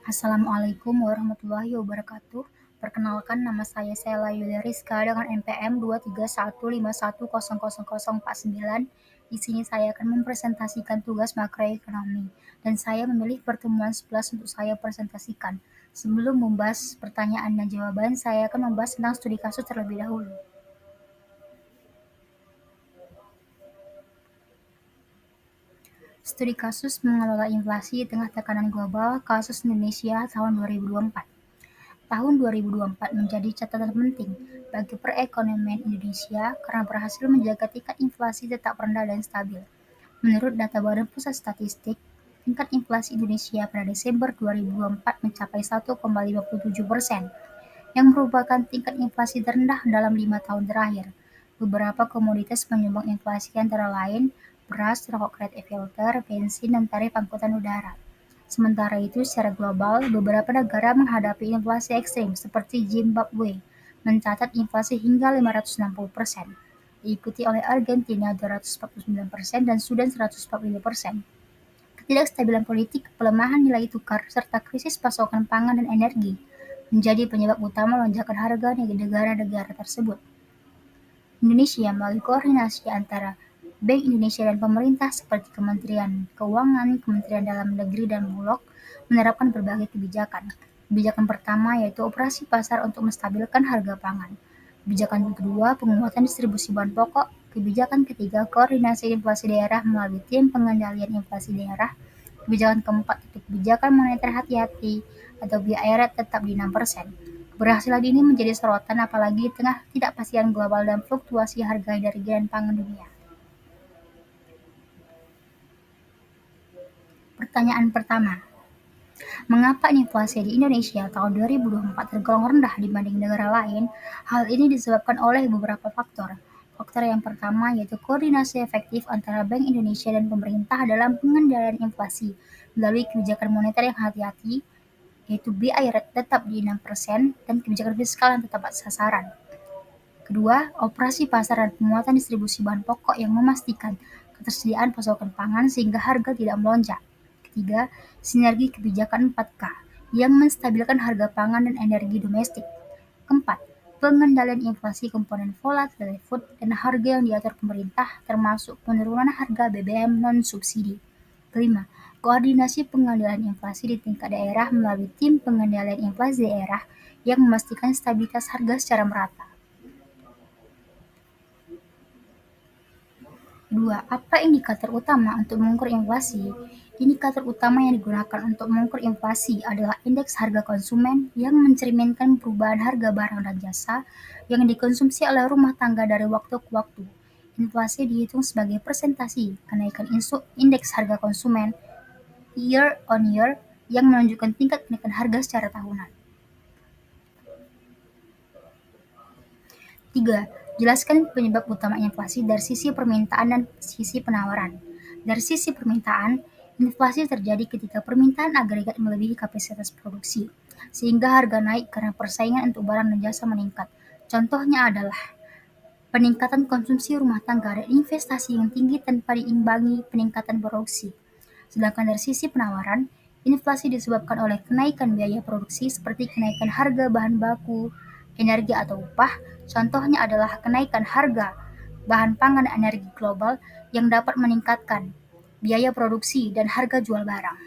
Assalamualaikum warahmatullahi wabarakatuh. Perkenalkan, nama saya Sela Yulia Rizka dengan NPM 23151000049. Di sini saya akan mempresentasikan tugas makroekonomi dan saya memilih pertemuan 11 untuk saya presentasikan. Sebelum membahas pertanyaan dan jawaban, saya akan membahas tentang studi kasus terlebih dahulu. Studi kasus mengelola inflasi di tengah tekanan global, kasus Indonesia tahun 2024. Tahun 2024 menjadi catatan penting bagi perekonomian Indonesia karena berhasil menjaga tingkat inflasi tetap rendah dan stabil. Menurut data Badan Pusat Statistik, tingkat inflasi Indonesia pada Desember 2024 mencapai 1,57%, yang merupakan tingkat inflasi terendah dalam 5 tahun terakhir. Beberapa komoditas penyumbang inflasi antara lain beras, rokok kereta filter, bensin, dan tarif angkutan udara. Sementara itu, secara global, beberapa negara menghadapi inflasi ekstrim seperti Zimbabwe, mencatat inflasi hingga 560%, diikuti oleh Argentina 249% dan Sudan 145%. Ketidakstabilan politik, pelemahan nilai tukar, serta krisis pasokan pangan dan energi menjadi penyebab utama lonjakan harga di negara-negara tersebut. Indonesia melalui koordinasi antara Bank Indonesia dan pemerintah seperti Kementerian Keuangan, Kementerian Dalam Negeri, dan Bulog menerapkan berbagai kebijakan. Kebijakan pertama yaitu operasi pasar untuk menstabilkan harga pangan. Kebijakan kedua, penguatan distribusi bahan pokok. Kebijakan ketiga, koordinasi inflasi daerah melalui tim pengendalian inflasi daerah. Kebijakan keempat, kebijakan moneter hati-hati atau BI rate tetap di 6%. Keberhasilan ini menjadi sorotan apalagi di tengah ketidakpastian global dan fluktuasi harga energi dan pangan dunia. Pertanyaan pertama, mengapa inflasi di Indonesia tahun 2024 tergolong rendah dibanding negara lain? Hal ini disebabkan oleh beberapa faktor. Faktor yang pertama yaitu koordinasi efektif antara Bank Indonesia dan pemerintah dalam pengendalian inflasi melalui kebijakan moneter yang hati-hati, yaitu BI rate tetap di 6% dan kebijakan fiskal yang tepat sasaran. Kedua, operasi pasar dan penguatan distribusi bahan pokok yang memastikan ketersediaan pasokan pangan sehingga harga tidak melonjak. Ketiga, sinergi kebijakan 4K yang menstabilkan harga pangan dan energi domestik. Keempat, pengendalian inflasi komponen volatile food dan harga yang diatur pemerintah termasuk penurunan harga BBM non-subsidi. Kelima, koordinasi pengendalian inflasi di tingkat daerah melalui tim pengendalian inflasi daerah yang memastikan stabilitas harga secara merata. 2. Apa indikator utama untuk mengukur inflasi? Indikator utama yang digunakan untuk mengukur inflasi adalah indeks harga konsumen yang mencerminkan perubahan harga barang dan jasa yang dikonsumsi oleh rumah tangga dari waktu ke waktu. Inflasi dihitung sebagai presentasi kenaikan indeks harga konsumen year on year yang menunjukkan tingkat kenaikan harga secara tahunan. 3. Jelaskan penyebab utama inflasi dari sisi permintaan dan sisi penawaran. Dari sisi permintaan, inflasi terjadi ketika permintaan agregat melebihi kapasitas produksi, sehingga harga naik karena persaingan untuk barang dan jasa meningkat. Contohnya adalah peningkatan konsumsi rumah tangga dan investasi yang tinggi tanpa diimbangi peningkatan produksi. Sedangkan dari sisi penawaran, inflasi disebabkan oleh kenaikan biaya produksi seperti kenaikan harga bahan baku, energi atau upah. Contohnya adalah kenaikan harga bahan pangan dan energi global yang dapat meningkatkan biaya produksi dan harga jual barang.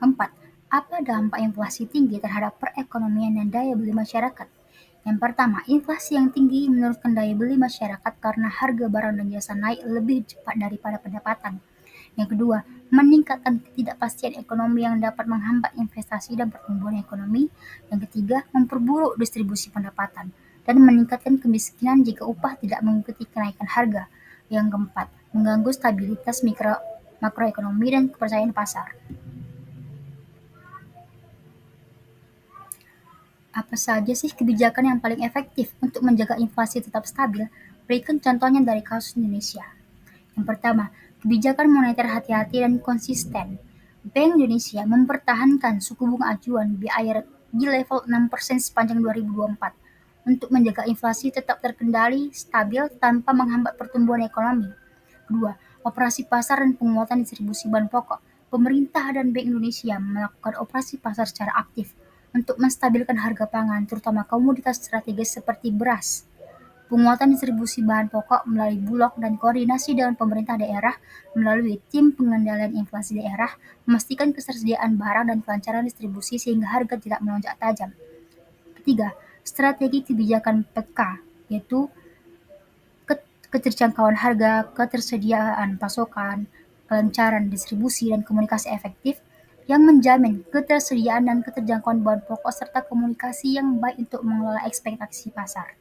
Keempat, apa dampak inflasi tinggi terhadap perekonomian dan daya beli masyarakat? Yang pertama, inflasi yang tinggi menurunkan daya beli masyarakat karena harga barang dan jasa naik lebih cepat daripada pendapatan. Yang kedua, meningkatkan ketidakpastian ekonomi yang dapat menghambat investasi dan pertumbuhan ekonomi. Yang ketiga, memperburuk distribusi pendapatan dan meningkatkan kemiskinan jika upah tidak mengikuti kenaikan harga. Yang keempat, mengganggu stabilitas makroekonomi dan kepercayaan pasar. Apa saja sih kebijakan yang paling efektif untuk menjaga inflasi tetap stabil? Berikan contohnya dari kasus Indonesia. Yang pertama, kebijakan moneter hati-hati dan konsisten. Bank Indonesia mempertahankan suku bunga acuan BI rate di level 6% sepanjang 2024 untuk menjaga inflasi tetap terkendali, stabil tanpa menghambat pertumbuhan ekonomi. Kedua, Operasi pasar dan penguatan distribusi bahan pokok. Pemerintah dan Bank Indonesia melakukan operasi pasar secara aktif untuk menstabilkan harga pangan, terutama komoditas strategis seperti beras. Penguatan distribusi bahan pokok melalui Bulog dan koordinasi dengan pemerintah daerah melalui tim pengendalian inflasi daerah memastikan ketersediaan barang dan kelancaran distribusi sehingga harga tidak melonjak tajam. Ketiga, strategi kebijakan PK, yaitu keterjangkauan harga, ketersediaan pasokan, kelancaran distribusi, dan komunikasi efektif yang menjamin ketersediaan dan keterjangkauan bahan pokok serta komunikasi yang baik untuk mengelola ekspektasi pasar.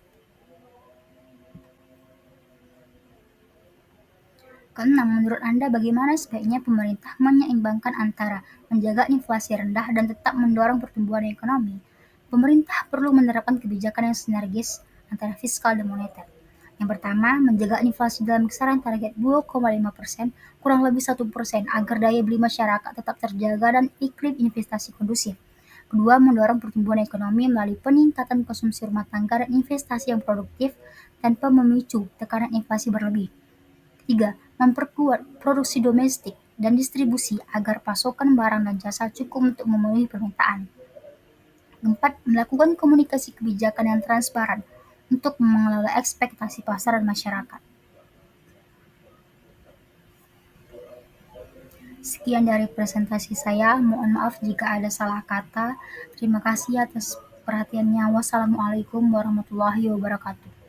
Keenam, menurut Anda bagaimana sebaiknya pemerintah menyeimbangkan antara menjaga inflasi rendah dan tetap mendorong pertumbuhan ekonomi? Pemerintah perlu menerapkan kebijakan yang sinergis antara fiskal dan moneter. Yang pertama, menjaga inflasi dalam kisaran target 2,5%, kurang lebih 1% agar daya beli masyarakat tetap terjaga dan iklim investasi kondusif. Kedua, mendorong pertumbuhan ekonomi melalui peningkatan konsumsi rumah tangga dan investasi yang produktif tanpa memicu tekanan inflasi berlebih. Tiga, memperkuat produksi domestik dan distribusi agar pasokan barang dan jasa cukup untuk memenuhi permintaan. Keempat, melakukan komunikasi kebijakan yang transparan untuk mengelola ekspektasi pasar dan masyarakat. Sekian dari presentasi saya, mohon maaf jika ada salah kata. Terima kasih atas perhatiannya. Wassalamualaikum warahmatullahi wabarakatuh.